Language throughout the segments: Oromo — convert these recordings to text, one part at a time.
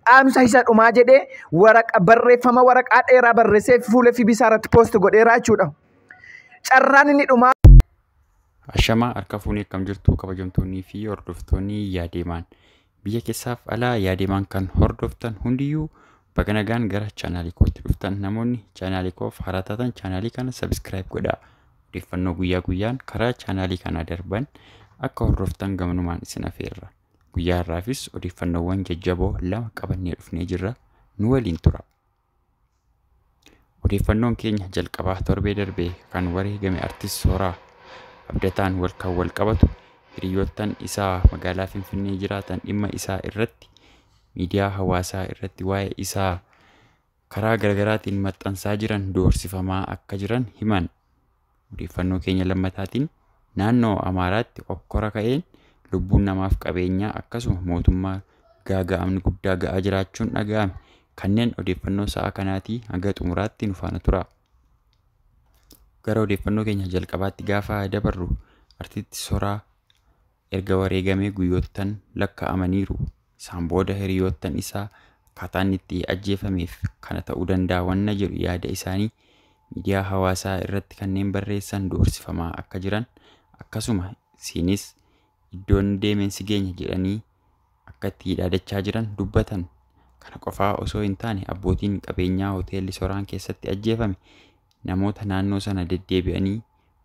dhaamsa isa dhumaa jedhee barreeffama waraqaa dheeraa barreessee fuula fi bisaarratti poost godheeraa jechuudha. Carraan inni dhumaa. Ashamaa harka fuunee akkam jirtu kabajamtoonnii fi hordoftoonni Yaadeemaan. Biyya keessaaf alaa Yaadeemaan kan hordoftan hundiyyuu baga nagaan gara chaanaalii kootti dhuftan. Namoonni chaanaalii koof haaraa taatan chaanaalii kana subscribe godhaa. Odeeffannoo guyyaa guyyaan karaa chaanaalii kana darban akka hordoftan gamanumaan isin affeerra. Guyyaa har'aafis odeeffannoowwan jajjaboo lama qabannee dhufnee jirra. Nu waliin tura. Odeeffannoon keenya jalqabaa torbee darbee kan wareegame artist Sooraa Abdataan wal qabatu hiriyoottan isaa magaalaa Finfinnee jiraatan dhimma isaa irratti miidiyaa hawaasaa irratti waa'ee isaa karaa garaagaraatiin maxxansaa jiran doorsifamaa akka jiran himan. Odeeffannoo keenya lammataatiin naannoo Amaaraatti okkora ka'een lubbuun namaaf qabeenyaa akkasuma mootummaa gaaga'amni guddaa ga'aa jiraachuun dhaga'ame. Kanneen odeeffannoo sa'a kanaatii hanga xumuraatti nu faana tura. Gara odeeffannoo keenya jalqabaatti gaafa dabarru artisti Sooraa erga wareegamee guyyoottan lakkaa'amaniiru. Isaan booda hiriyoottan isaa akkaataan itti ajjeefameef kana ta'uu danda'a wanna jedhu yaada isaanii miidiyaa hawaasaa irratti kanneen barreessan doorsifamaa akka jiran akkasuma isinis iddoon deemeen si geenya jedhanii akka itti dhaadachaa jiran dubbatan. Kana qofaa osoo hin taane abbootiin qabeenyaa hoteelli Sooraan keessatti ajjeefame namoota naannoo sana deddeebi'anii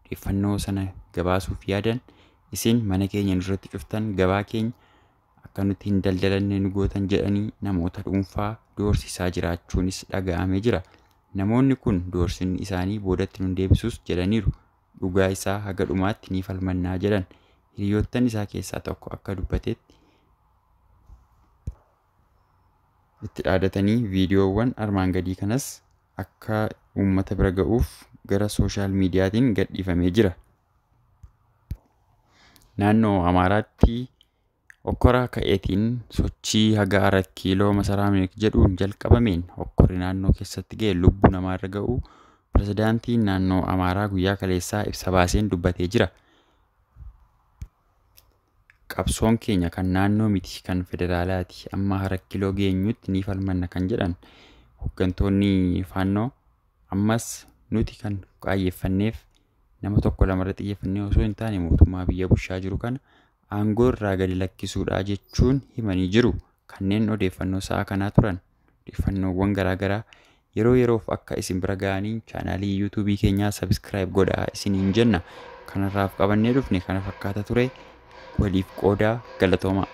odeeffannoo sana gabaasuuf yaadan isin mana keenya nurratti cuftan gabaa keenya akka nuti hin daldalanne nu gootan jedhanii namoota dhuunfaa doorsisaa jiraachuunis dhaga'amee jira. Namoonni kun doorsinni isaanii boodatti nun deebisuus jedhaniiru. Dhugaa isaa haga dhumaatti ni falmannaa jedhan. Hiriyoottan isaa keessaa tokko akka dubbatetti itti dhaadatanii viidiyoowwan armaan gadii kanas akka uummata bira ga'uuf gara sooshaal miidiyaatiin gadhiifamee jira. Naannoo Amaaraatti okkora ka'eetiin sochii haga 4 kiiloo masaraa Minilik jedhuun jalqabameen okkorri naannoo keessatti ga'e lubbuu namaarra ga'uu pirezidaantiin naannoo Amaaraa guyyaa kaleessaa ibsa baaseen dubbatee jira. Qabsoon keenya kan naannoo miti kan federaalaati amma 4 kiiloo geenyutti ni falmanna kan jedhan hooggantoonni faannoo ammas nuti kan qaayeffanneef nama tokko lamarra xiyyeeffannee osoo hin taane mootummaa biyya bushaa jiru kana aangoo irraa gadi lakkisuudha jechuun himanii jiru. Kanneen odeeffannoo sa'a kanaa turan odeeffannoowwan garaagaraa yeroo yeroof akka isin bira ga'anii chaanaalii yuutuubii keenyaa subscribe godhaa isiniin jenna. Kanarraaf qabannee dhufne kana fakkaata ture. Waliif qoodaa galatooma.